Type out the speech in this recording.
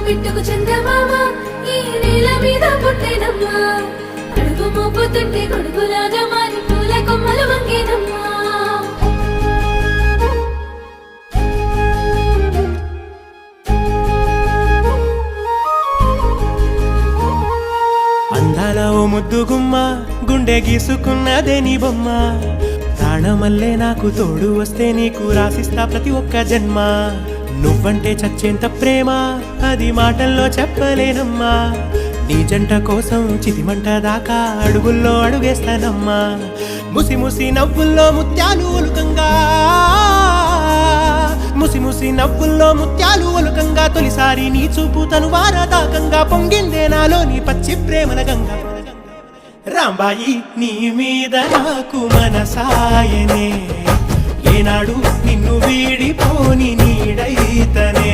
బిట్టుకు చందమామ ఈ నేల మీద పుట్టేనమ్మా అడుగు మోపుతుంటే గొడుగులాగా మారి పూల కొమ్మలు వంగేనమ్మా అందాల ఓ ముద్దు గుమ్మ గుండె గీసుకున్నదే నీ బొమ్మ ప్రాణమల్లే నాకు తోడు వస్తే నీకు రాసిస్తా ప్రతి ఒక్క జన్మ నువ్వంటే చచ్చేంత ప్రేమ అది మాటల్లో చెప్పలేనమ్మా నీ జంట కోసం చితిమంట దాకా అడుగుల్లో అడుగేస్తానమ్మా ముసి ముసి నవ్వుల్లో ముత్యాలు ఒలుకంగా ముసి ముసి నవ్వుల్లో ముత్యాలు ఒలుకంగా తొలిసారి నీ చూపు తను వారదాకంగా పొంగిందే నాలో నీ పచ్చి ప్రేమల గంగా రాంబాయి నీ మీద నాకు మనసాయనే ఏనాడు నిన్ను వీడిపోని నీడైతనే